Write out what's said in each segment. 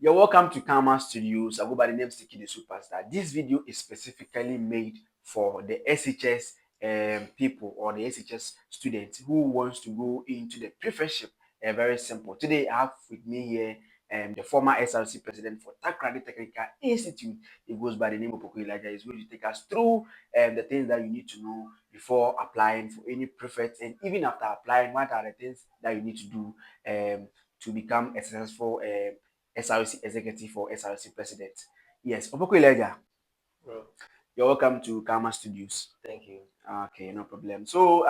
You're welcome to Karma Studios. I go by the name T.T.I the Superstar. This video is specifically made for the SHS people or the SHS students who wants to go into the prefectship. Very simple. Today I have with me here the former SRC president for Takrady Technical Institute. It goes by the name of Poko Elijah. He's going to take us through the things that you need to know before applying for any prefect, and even after applying, what are the things that you need to do to become a successful SRC executive or SRC president. Yes, Opoko Elijah, Bro, you're welcome to Karma Studios. thank you. Okay, no problem. So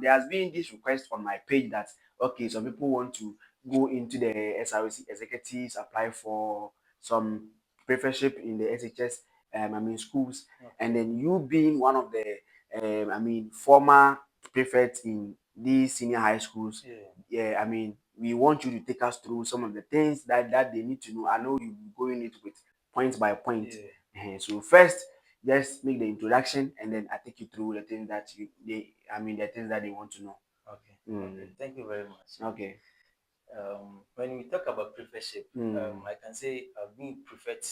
there has been this request on my page that okay, some people want to go into the SRC executives, apply for some prefectship in the SHS, schools, and Okay. then you being one of the former prefects in these senior high schools. Yeah. Yeah, we want you to take us through some of the things that they need to know. I know you're going it with point by point. Yeah. So first, just make the introduction, and then I take you through the things that the things that they want to know. Okay. Okay. Mm. Thank you very much. Okay. When we talk about prefectship, Mm. I can say I've been prefect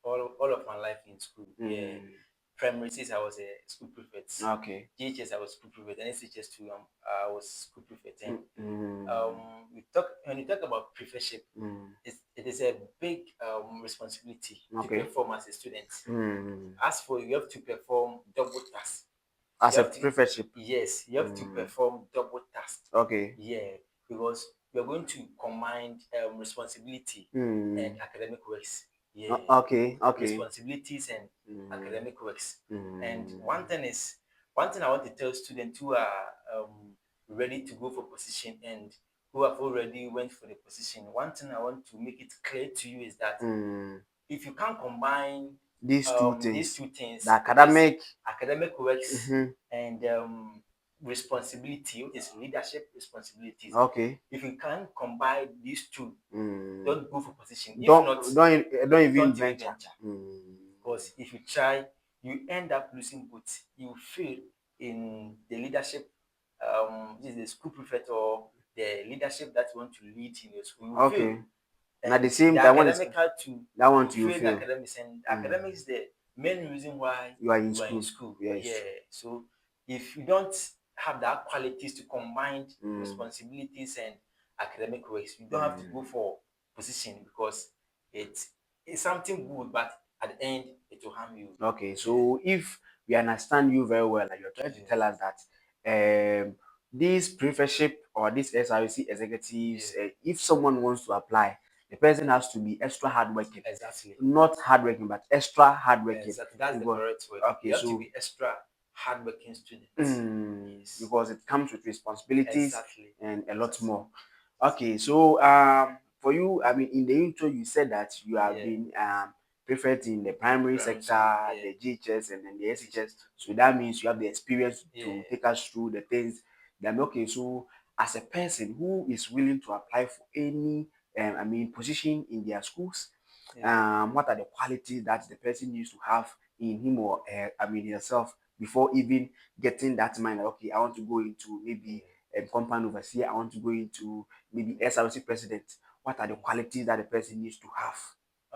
all of my life in school. Yeah. Mm. Primary six, I was a school prefect. Okay. GHS, I was school prefect. And SHS too, I was school prefect. And Mm. when you talk about prefectship, Mm. it is a big responsibility to Okay. perform as a student. Mm. As for you have to perform double tasks. As You a have to prefectship. Yes, you have to Mm. perform double tasks. Okay. Yeah, because you're going to combine responsibility and Mm. academic works. Yeah, Okay. Okay. responsibilities and Mm. academic works. And Mm. one thing I want to tell students who are ready to go for position and who have already went for the position. One thing I want to make it clear to you is that Mm. if you can't combine These two these things, two things, the which is academic. academic works Mm-hmm. and responsibility, which is leadership responsibilities. Okay. If you can't combine these two, Mm. don't go for position. If Don't not, don't even don't even venture. venture. Mm. Because if you try, you end up losing both. You fail in the leadership, this is the school prefect or the leadership that you want to lead in your school. You fail. Okay. And at the And same the time, one is academical too, that one you too you fail the feel. academics, and Mm. academics is the main reason why You are in you are in school. school. Yes. Yeah. So if you don't have that qualities to combine Mm. responsibilities and academic works, you don't have to go Mm. for position because it's something good, but at the end it will harm you. Okay. Yeah. So if we understand you very well, and you're trying to Yeah. tell us that this prefectship or these SRC executives, Yeah. if someone wants to apply, the person has to be extra hardworking. Exactly. Not hardworking, but extra hardworking. Exactly. That's the Because correct word. okay, You have to so be extra hardworking students. Yes. because it comes with responsibilities Exactly. and a lot Exactly. more. Okay, so for you, in the intro, you said that you have Yeah. been prefect in the primary Primary school. sector, Yeah. the GHS, and then the Teachers. SHS. So that means you have the experience Yeah. to take us through the things. Then okay, so as a person who is willing to apply for any position in their schools, Yeah. what are the qualities that the person needs to have in him or herself before even getting that mind that okay, I want to go into maybe Yeah. a compound overseer, I want to go into maybe SRC president. What are the Yeah. qualities that the person needs to have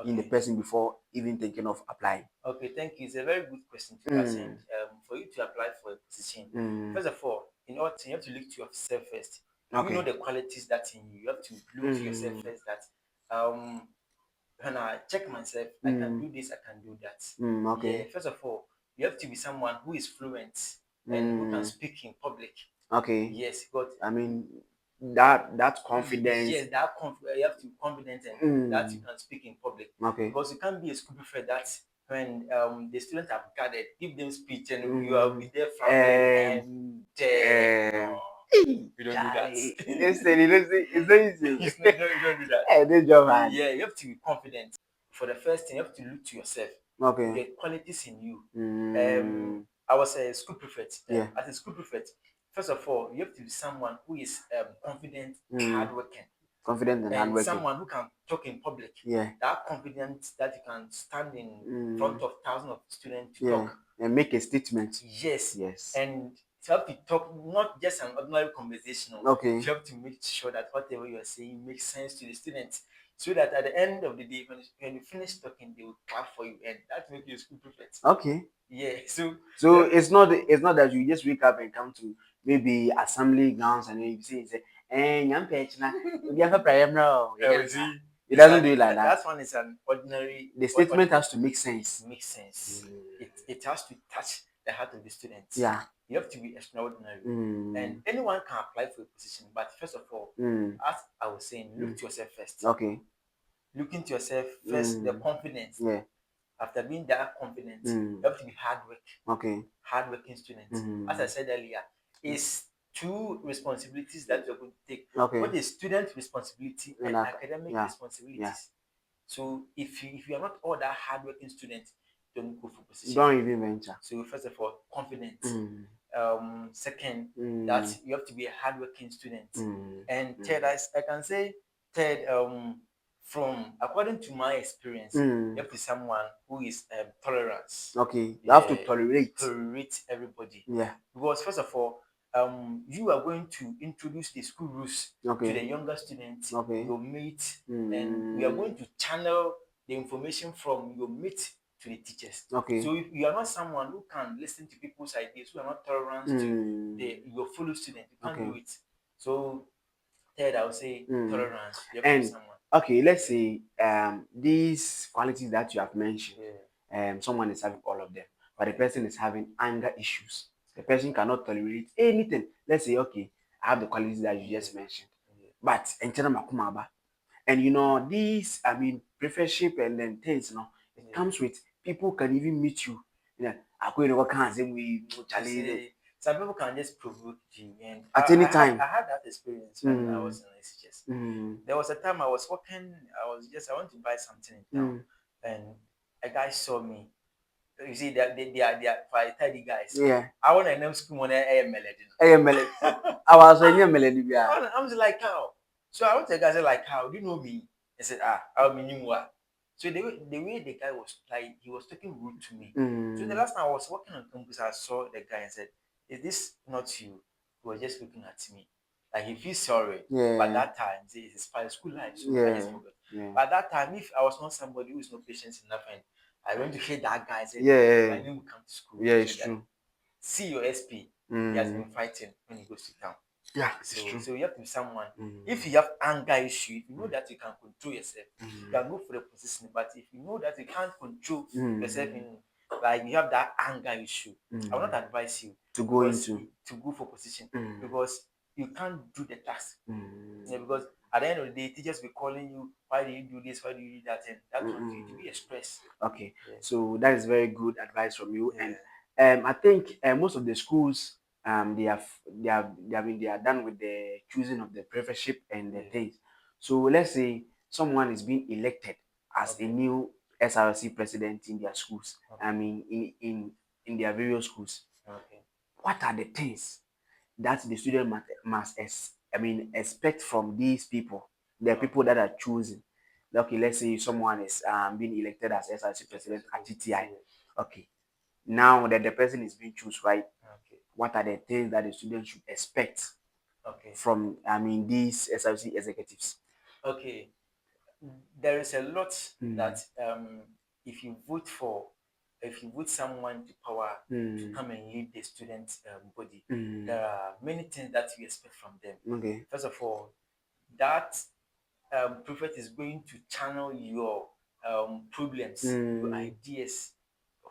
in the Okay. person before even thinking of applying? Okay. Thank you. It's a very good question to ask. And Mm, for you to apply for a position, mm, first of all, in order you have to look to yourself first. Do you know okay. the qualities that in you? You have to look to yourself Mm, first. That um, when I check myself, I can mm, do this. I can do that. Yeah. okay. First of all, you have to be someone who is fluent and who can Mm, speak in public. okay. Yes, but I mean that confidence. yes, you have to be confident and that you Mm, can speak in public okay. because you can't be a school prefect that when the students have gathered, give them speech and you will Mm, be there frowning um, and no, um, you don't do that. listen, it's not easy. You don't do that. Hey, this job hard. Yeah, you have to be confident. For the first thing, you have to look to yourself, Okay. the qualities in you. Mm, I was a school prefect. yeah. As a school prefect, first of all, you have to be someone who is confident, Mm, hardworking, confident and and hardworking. someone who can talk in public. Yeah. That confidence that you can stand in Mm, front of thousands of students to yeah. talk. And make a statement. Yes, Yes. and you have to talk not just an ordinary conversation. Okay. You have to make sure that whatever you are saying makes sense to the students. so that at the end of the day, when you finish talking, they will clap for you, and that makes you a school prefect. Okay. Yeah. So So it's not that you just wake up and come to maybe assembly grounds and then you say, nyam page na we have a prayer no. see, It doesn't do it like that. that one is an ordinary. The statement has to make sense. Makes sense. It has to touch the heart of the students. Yeah. You have to be extraordinary, and Mm. anyone can apply for a position. But first of all, Mm. as I was saying, look to yourself first. Okay. Looking to yourself first, the confidence. Yeah. After being that confident, Mm. you have to be hard work. Okay. Hardworking students. As I said earlier, it's two responsibilities that you're going to take. Okay. What is student responsibility and academic yeah. responsibilities? Yeah. So if you are not all that hardworking student, don't go for position. Don't even venture. So first of all, confidence. Mm. Second, Mm. that you have to be a hardworking student. Mm. And third, I can say third, from according to my experience, Mm. you have to be someone who is tolerance. Okay. You have to tolerate. Tolerate everybody. Yeah. Because first of all, you are going to introduce the school rules to the younger students, your mates, and we are going to channel the information from your mate to the teachers. Okay. So if you are not someone who can listen to people's ideas, who are not tolerant to your fellow students, you can't do it. So third, I would say tolerance. You have to be someone. Okay, let's say these qualities that you have mentioned, someone is having all of them, but the person is having anger issues. The person cannot tolerate anything. Let's say, okay, I have the qualities that you just mentioned, but and you know, these, I mean, prefership and then things, you know, it comes with people can even meet you. You know, I go what can't say we challenge. Some people can just provoke you, and At any time. I had that experience when I was in SHS. There was a time I was walking, I want to buy something in town, and a guy saw me. You see, they are 530 guys. Yeah. I want to name school on a melody. Melody. I was on your melody. I was like, how? So I went to the guy, said, like, how? Do you know me? He said, I mean you what? So the way the guy was like, he was talking rude to me. So the last time I was walking on campus, I saw the guy and said, is this not you? He was just looking at me. Like he feels sorry. But that time, it's part of school life, so I just forgot. But that time, if I was not somebody who is not patient enough, and I went to hit that guy and said, my name will come to school. Yeah, it's true. See your SP. He has been fighting when he goes to town. Yeah, it's true. So you have to be someone. If you have anger issue, if you know that you can control yourself, you can go for the position. But if you know that you can't control yourself in, like you have that anger issue, I will not advise you to go for position because you can't do the task. Yeah, because at the end of the day, teachers will be calling you, why do you do this, why do you do that, and that will be a stress. Okay, so that is very good advice from you. And I think most of the schools they are done with the choosing of the professorship and the things. So let's say someone is being elected as a new SRC president in their schools. I mean in their various schools. What are the things that the student must expect from these people, the people that are choosing? Okay, let's say someone is being elected as SRC president at T.T.I. Okay, now that the person is being chosen, right? What are the things that the student should expect from these SRC executives? Okay, there is a lot that if you vote someone to power to come and lead the student body, there are many things that you expect from them. First of all, that prefect is going to channel your problems, your ideas,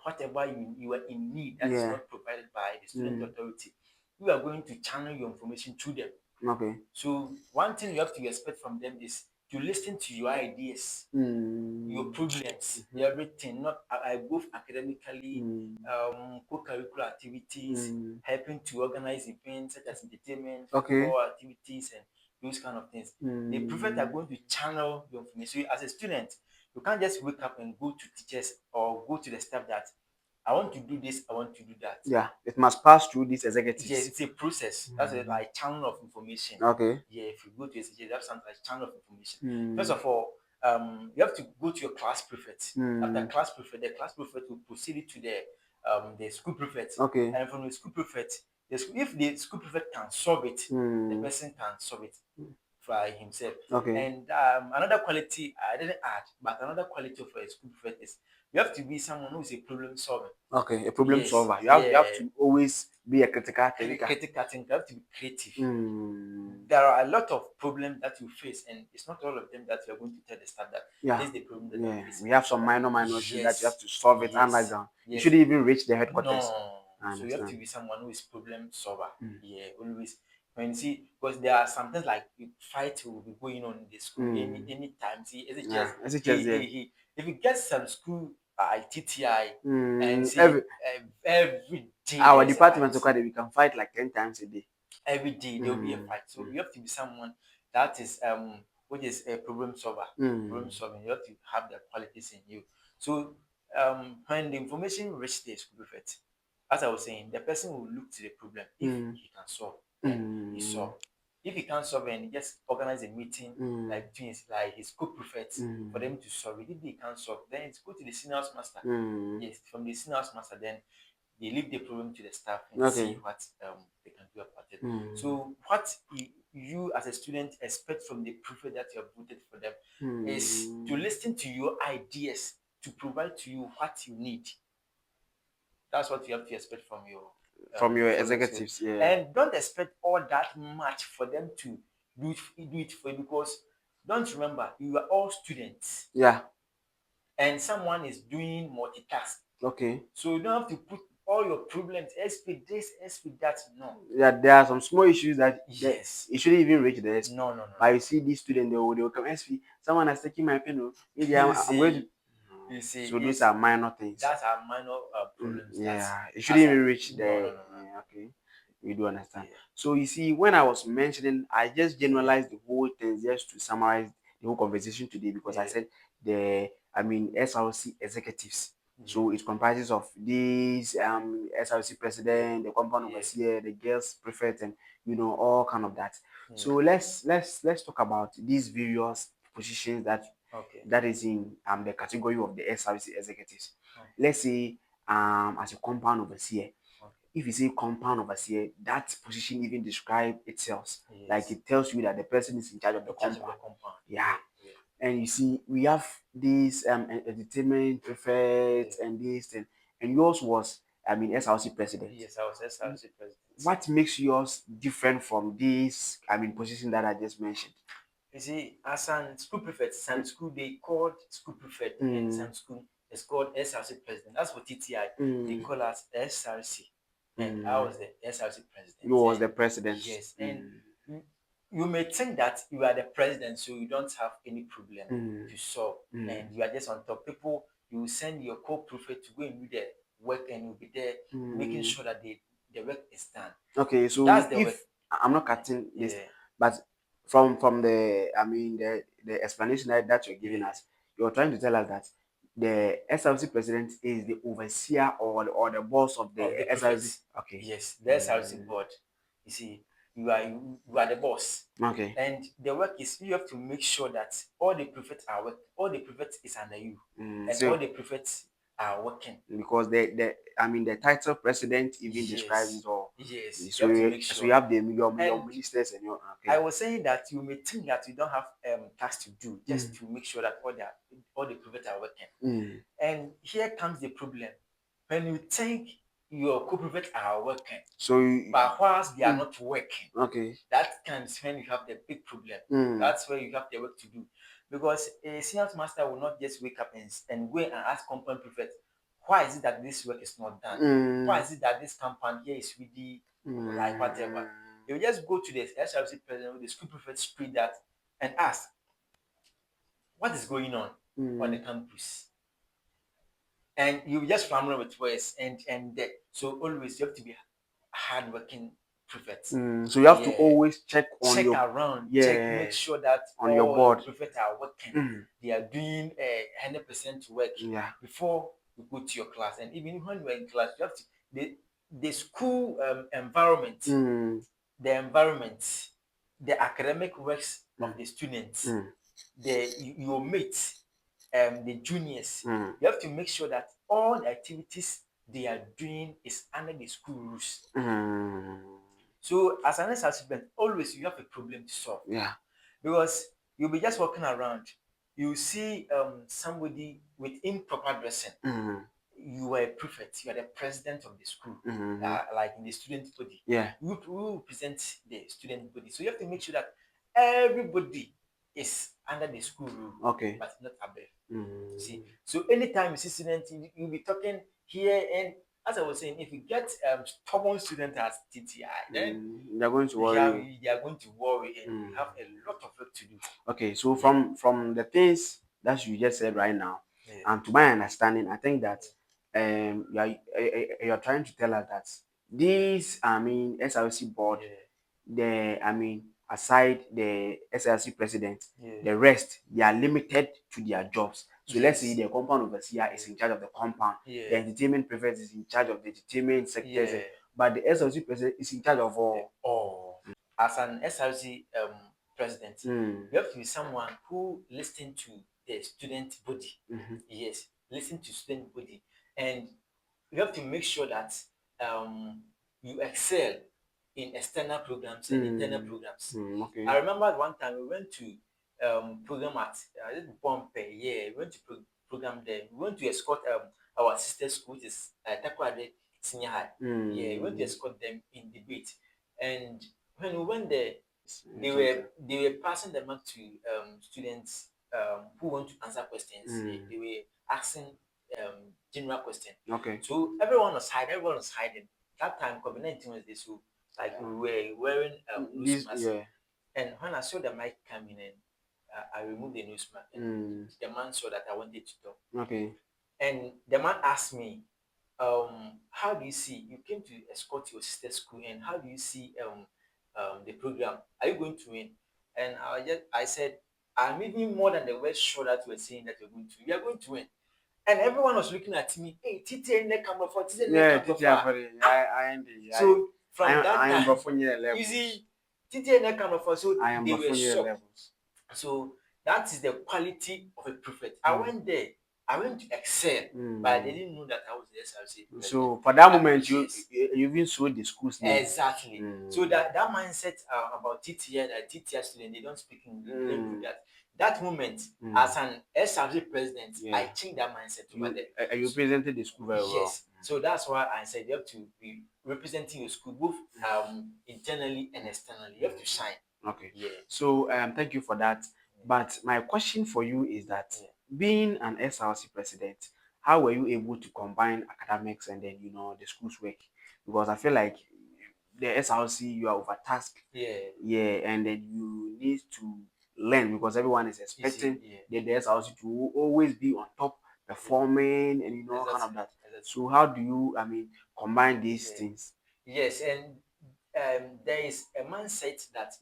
whatever you are in need that is not provided by the student authority. You are going to channel your information to them. So one thing you have to expect from them is to listen to your ideas, your problems, everything, not both academically, co-curricular activities, helping to organize events such as entertainment, football activities, and those kind of things. The prefect are going to channel your information. So as a student, you can't just wake up and go to teachers or go to the staff that I want to do this, I want to do that. Yeah, it must pass through these executives. Yeah, it's a process. That's like channel of information. Okay. Yeah, if you go to SJ, that's something like channel of information. First of all, you have to go to your class prefect. After class prefect, the class prefect will proceed it to the school prefect. Okay. And from the school prefect, if the school prefect can solve it, the person can solve it. for himself. Okay. And another quality I didn't add, but another quality of a school prefect is you have to be someone who is a problem solver. Okay, a problem Yes, solver. You have yeah. to always be a critical thinker. Critical thinker, you have to be creative. Mm. There are a lot of problems that you face, and it's not all of them that you're going to tell the staff that Yeah, this is the problem that I'm yeah. facing. We have some But minor issues that you have yes, to solve it yes, underground. You yes. shouldn't even reach the headquarters. No. I So you have to understand. be someone who is problem solver. Mm. Yeah, always. When you see, because there are sometimes like fight will be going on in the school any time. See, Yeah, SHS, SHS there. if you get some school TTI and see Every every day our there's a fight. department, okay, we can fight like 10 times a day. Every day there will be a Mm. fight. So you have to be someone that is which is a problem solver. Problem solving. You have to have the qualities in you. So when the information reaches the school prefect, as I was saying, the person will look to the problem. If he can solve, then he solve. If he can't solve, and he just organize a meeting like between his school prefect for them to solve it. If they can't solve, then it's go to the senior house master. Yes, from the senior house master, then they leave the problem to the staff and see Okay. what they can do about it. So what you as a student expect from the prefect that you have voted for them is to listen to your ideas, to provide to you what you need. That's what you have to expect From your from your student. executives, yeah. And don't expect all that much for them to do it for you, because don't remember you are all students Yeah. and someone is doing multitask. Okay. So you don't have to put all your problems, SP this, SP that. No. Yeah, there are some small issues that Yes. it shouldn't even reach the SP. No, no, no, But no. you see these students, they will come SP. Someone has taken my pen. Maybe You I'm going to. see, you see, So those it's are minor things. that's our minor problems. That's Yeah, it shouldn't as a even reach no, no, the. no, no. Yeah, okay, we do understand. Yeah, So you see, when I was mentioning, I just yeah, generalized the whole thing just to summarize the whole conversation today because I yeah, said SRC executives. yeah, So it comprises of these SRC president, the compound yeah, overseer, the girls prefect, and all kind of that. yeah. So let's talk about these various positions Okay, that is in the category of the SRC executives. okay, Let's say as a compound overseer. okay. If you say compound overseer, that position even describe itself. Like Yes. it tells you that the person is in charge of the In charge of the compound. compound. Yeah. Yeah, yeah, And you see, we have these entertainment yeah. prefect and this and yours was SRC president. Yes, I was SRC president. What makes yours different from these position that I just mentioned? You see, as an school prefect, some school they called school prefect, and Mm, some school it's called SRC president. That's for TTI. They mm, call us SRC, and I mm. was the SRC president. You was And the president. yes, and Mm, you, you may think that you are the president, so you don't have any problem mm, to solve, mm, and you are just on top. People, you will send your co-prefect to go and do the work, and you'll be there making mm. sure that the work is done. Okay, so That's the work. if I'm not cutting this, Yeah, but from the the explanation that you're giving yeah. us, you're trying to tell us that the SRC president is the overseer or the boss of Of the the SRC. prefect. Okay. Yes, the SRC board. You see, you are the boss. Okay. And the work is you have to make sure that all the prefects are work, all the prefects is under you, and all So the prefects are working. because the title president even describes Yes, it all. yes. You So have to make so sure. you have your And ministers and your I okay. was saying that you may think that you don't have tasks to do just to make sure that all the prefects are working. Mm. And here comes the problem. When you think your co-prefects are working, So but whilst they are not working, okay. that comes when you have the big problem. Mm. That's where you have the work to do. Because a senior master will not just wake up and go and ask compound prefect, why is it that this work is not done? Why is it that this compound here is really like whatever? You just go to the SRC president with the school prefect spread that and ask, what is going on the campus? And you just family with words and that. So always you have to be hardworking prefects. So you have to Yeah, always check on check your around, check, yeah make sure that on your all your board. prefects are working. Mm. They are doing 100% work Yeah. before you go to your class. And even when you are in class, you have to the school environment, Mm. the environment, the academic works Mm. of the students, Mm. your mates, the juniors. Mm. You have to make sure that all the activities they are doing is under the school rules. Mm. So as an assessment, always you have a problem to solve. Yeah. because you'll be just walking around, you see somebody with improper dressing. You are a prefect, you are the president of the school, like in the student body. Yeah. You represent the student body. So you have to make sure that everybody is under the school rule, Okay. but not above. See, so anytime you see students, you'll be talking here, and as I was saying, if you get stubborn students as T.T.I, then they're going to worry. they are going to worry, and you have a lot of work to do. Okay, so from the things that you just said right now, Yeah. and to my understanding, I think that you're trying to tell us that this, I mean, SRC board, aside the SRC president, the rest they are limited to their jobs. So let's say the compound overseer is in charge of the compound, the entertainment prefect is in charge of the entertainment sectors, but the SRC president is in charge of all. As an SRC president, you have to be someone who listen to the student body. Yes, listen to student body, and you have to make sure that you excel in external programs and internal programs. Okay. I remember one time we went to program at Pompe. Yeah, we went to program there. We went to escort our sister school, which is Takwade Senior High. Yeah, we went to escort them in debate, and when we went there, they were passing the mark to students who want to answer questions. They were asking general question. Okay. So everyone was hiding. Everyone was hiding. That time COVID-19 was there, so like we were wearing nose masks. And when I saw the mic coming in, I removed the nose mask, and the man saw that I wanted to talk. Okay. And the man asked me, how do you see, you came to escort your sister's school, and how do you see the program? Are you going to win? And I said, I'm even more than the word sure that you were saying that we are going to win. And everyone was looking at me. Hey, T.T.I neck camera for T.T.I neck camera for. So from that time, you see, T.T.I neck camera for, so they were shocked. So that is the quality of a prophet. I went there. I went to excel, but they didn't know that I was the SRC president. So for that moment, you even showed the school's name. Exactly. So that mindset about T.T.I, that T.T.I student, they don't speak English, they don't do that. That moment, as an SRC president, I changed that mindset over there. You presented the school very well. Yes. So that's why I said you have to be representing your school both internally and externally. You have to shine. Okay. Yeah. So thank you for that. But my question for you is that being an SRC president, how were you able to combine academics and then the school's work? Because I feel like the SRC, you are overtasked. Yeah, and then you need to learn because everyone is expecting the SRC to always be on top, performing and kind of that. So how do you, combine these things? Yes, and there is a mindset that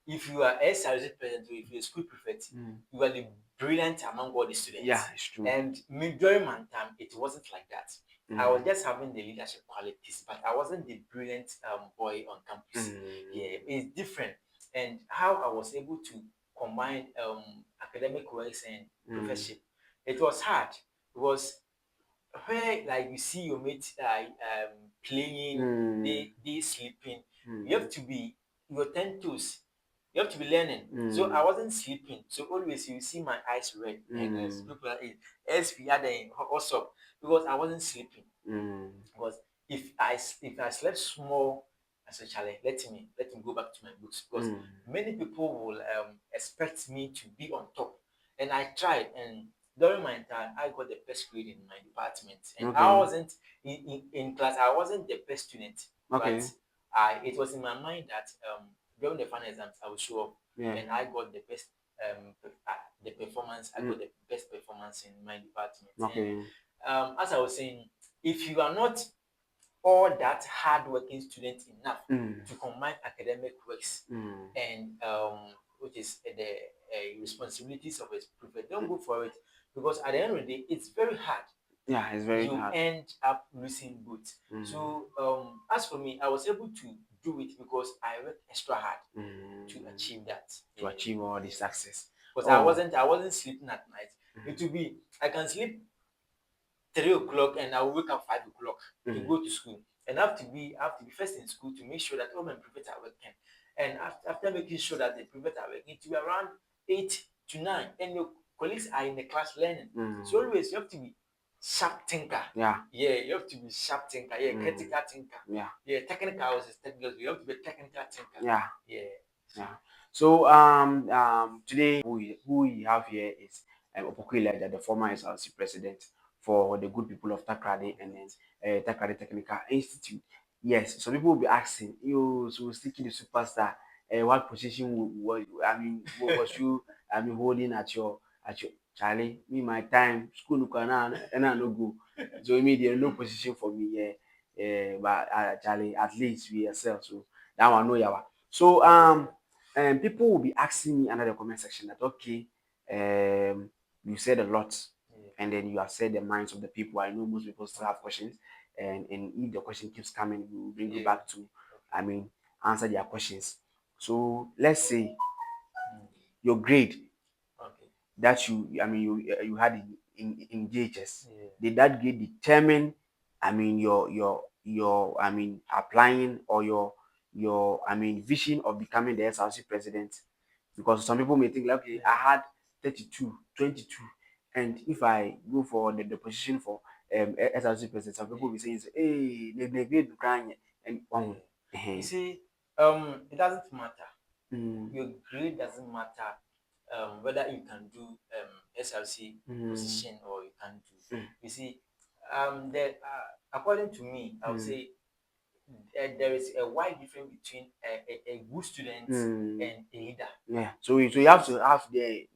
if you are SRC president or if you're a school prefect, you are the brilliant among all the students. Yeah, it's true. And during my time, it wasn't like that. I was just having the leadership qualities, but I wasn't the brilliant boy on campus. Yeah, it's different. And how I was able to combine academic works and professorship, it was hard because where like you see your mates playing, they sleeping, you have to be your 10 toes. You have to be learning. So I wasn't sleeping. So always you see my eyes red. And as people are SP had what's up? Because I wasn't sleeping. Because if I slept small, I said, Charlie, let me go back to my books. Because many people will expect me to be on top. And I tried, and during my time, I got the best grade in my department. And I wasn't in class, I wasn't the best student. Okay. But it was in my mind that during the final exams, I will show up. And I got the best the performance. I got the best performance in my department. Okay. And, as I was saying, if you are not all that hardworking student enough to combine academic works and which is the responsibilities of a prefect, don't go for it, because at the end of the day, it's very hard. Yeah, it's very hard. You end up losing both. So as for me, I was able to do it because I worked extra hard to achieve that. To achieve all the success. Because I wasn't sleeping at night. It will be, I can sleep 3 o'clock and I will wake up 5 o'clock to go to school. And I have to be first in school to make sure that all my prefects are working. And after making sure that the prefect are working, to be around 8 to 9, and your colleagues are in the class learning. So always you have to be sharp thinker. Yeah. Yeah, you have to be sharp thinker. Yeah, critical thinker. Yeah. Yeah, technical is technical. You have to be a technical thinker. Yeah. Yeah. Yeah. So today who we have here is Opoku, the former SRC president for the good people of Takrady and then Takrady Technical Institute. Yes, so people will be asking you, so Sticky the superstar, what position was you holding at your Charlie? Me my time school no can and I no go, so immediately no position for me here. But Charlie, at least we ourselves, so that one know yawa. So people will be asking me under the comment section that okay, you said a lot, and then you have said the minds of the people. I know most people still have questions, and if the question keeps coming, we will bring you back to, answer their questions. So let's say your grade Okay. that you had in JHS, did that grade determine your applying or your vision of becoming the SRC president? Because some people may think like, okay, I had 32, 22, and if I go for the position for SRC president, some people will be saying, hey, the grade crying and You see, it doesn't matter. Your grade doesn't matter. Whether you can do SRC position or you can do. You see, according to me, I would say there is a wide difference between a good student and a leader. Yeah. So you have to have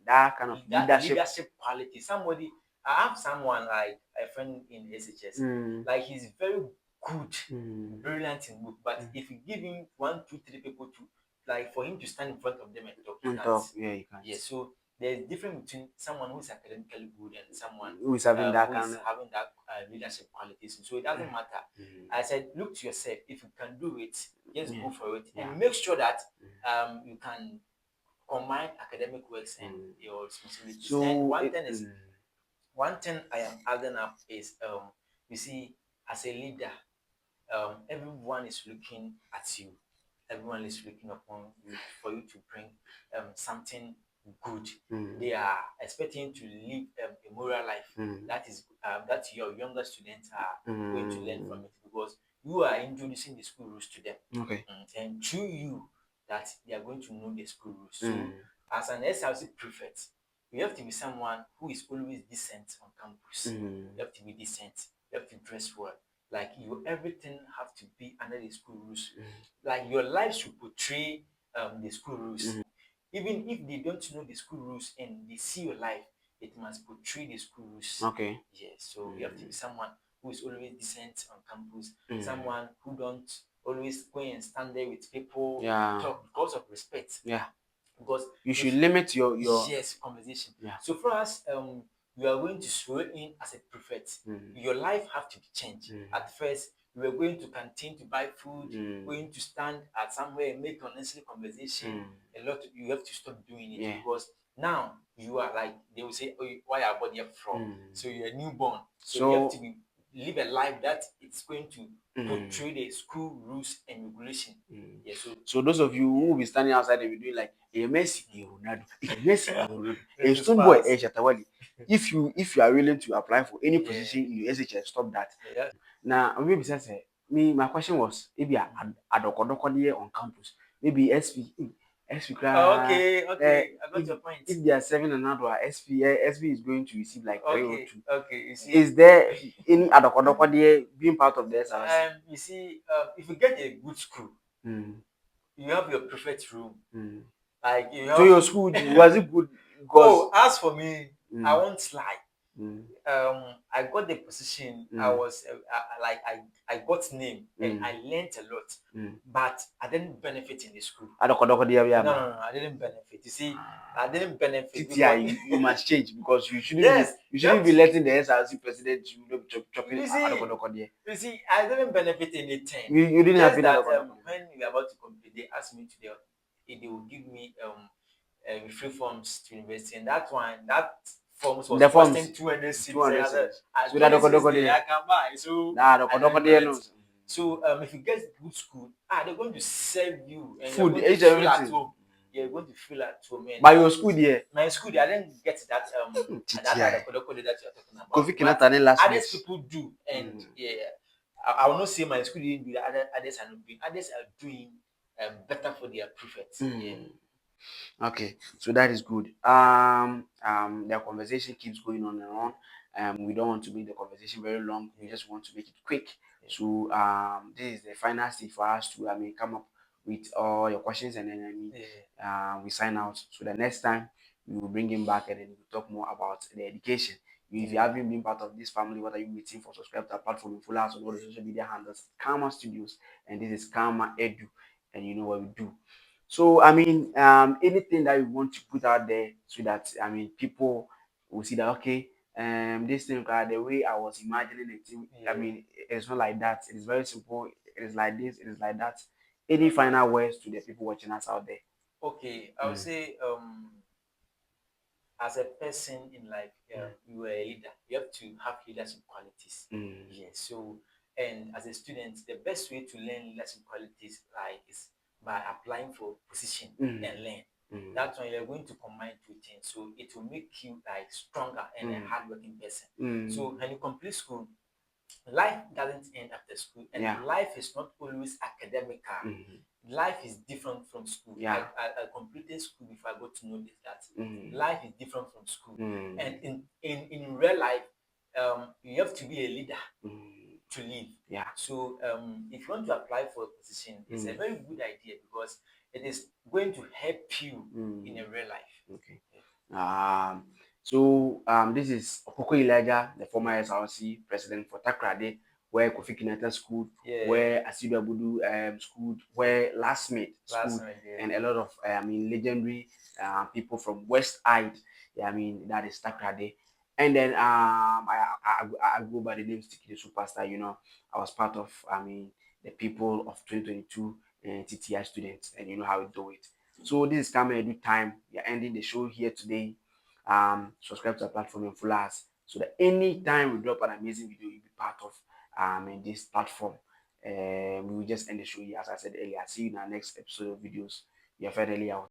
that kind of That leadership quality. Somebody, I have someone like a friend in SHS. Like he's very good, brilliant in book, but if you give him 1, 2, 3 people to like for him to stand in front of them and talk, he and can't. talk. Yeah, you can. Yeah, so there's difference between someone who is academically good and someone Who is having that who kind is of having that leadership qualities. So it doesn't matter. I said, look to yourself. If you can do it, just go for it, and make sure that you can combine academic works and your responsibilities. So And one thing I am adding up is you see, as a leader, everyone is looking at you. Everyone is looking upon you for you to bring something good. They are expecting to live a moral life. That is that your younger students are going to learn from it because you are introducing the school rules to them. Okay. And through you, that they are going to know the school rules. So, as an SRC prefect, you have to be someone who is always decent on campus. You have to be decent. You have to dress well. Like you, everything have to be under the school rules. Like your life should portray the school rules. Even if they don't know the school rules and they see your life, it must portray the school rules. Okay. Yes. So you have to be someone who is always decent on campus. Someone who don't always go and stand there with people talk because of respect. Yeah. Because You should limit your yes conversation. Yeah. So for us, you are going to swear in as a prefect. Your life have to be changed. At first, you were going to canteen to buy food, going to stand at somewhere and make unnecessary conversation. A lot you have to stop doing it because now you are like they will say, oh, why are body from? So you're a newborn. So you have to live a life that it's going to portray the school rules and regulation. Yeah, so those of you who will be standing outside, they will be doing like a Messi, a Ronaldo, a Messi, a Ronaldo, a Stone Boy, a Shatawali. If you are willing to apply for any position in your SHS, stop that. Yeah. Now, maybe say me, my question was maybe a adokodokode on campus, maybe SP Okay, I got your point. If they are serving another SP is going to receive like 3 or 2. Okay, you see, Is there any adokodokode being part of the SRC? you see, if you get a good school, you have your prefect room. Like you have. So your school was it good? Oh, as for me, I won't lie. I got the position. I was I got name and I learned a lot, but I didn't benefit in the school. No, I didn't benefit. You see, I didn't benefit. T.T.I, you must change because you shouldn't. Yes, you shouldn't be letting the SRC president chopping. You see, I didn't benefit anything. You didn't have that when we were about to complete, they asked me to they will give me free forms to university, and that forms was costing 200 cedis. So that I can buy. So So if you get good school, they're going to serve you and you're Food, going to age, feel at everything. home. You're going to feel at home. And By your school there, my school, I didn't get that TTI. the Kodokode that you're talking about. Kofi But Kinata last others week. people do, and yeah, I will not say my school didn't do that. Others are not doing. Others are doing better for their prefects. Yeah. Okay, so that is good. The conversation keeps going on and on. We don't want to make the conversation very long. We just want to make it quick. So this is the final stage for us to come up with all your questions, and then we sign out. So the next time we will bring him back, and then we'll talk more about the education. If you haven't been part of this family, what are you waiting for? Subscribe to our platform in full house on all the social media handles. Karma Studios, and this is Karma Edu, and you know what we do. So anything that you want to put out there so that people will see that okay, this thing the way I was imagining it, it's not like that. It is very simple. It is like this. It is like that. Any final words to the people watching us out there? Okay, I would say as a person in life, you are a leader. You have to have leadership qualities. Yes. So, and as a student, the best way to learn leadership qualities is by applying for position and learn. That's when you're going to combine two things. So it will make you like stronger and a hardworking person. So when you complete school, life doesn't end after school, and life is not always academical. Life is different from school. I completed school before I got to know this that life is different from school. And in real life, you have to be a leader to live. So if you want to apply for a position, it's a very good idea because it is going to help you in a real life. Okay. This is Okoko Elijah, the former SRC president for Takrade, where Kofi Kinata schooled, where Asidu Abudu schooled, where Lastmate schooled, and a lot of legendary people from West Side. That is Takrade. And then I go by the name Sticky the Superstar. I was part of the people of 2022 and T.T.I students, and you know how we do it. So this is coming Edu time. We are ending the show here today. Subscribe to our platform in full house so that anytime we drop an amazing video, you'll be part of in this platform. We will just end the show here, as I said earlier. See you in our next episode of videos. We are finally out.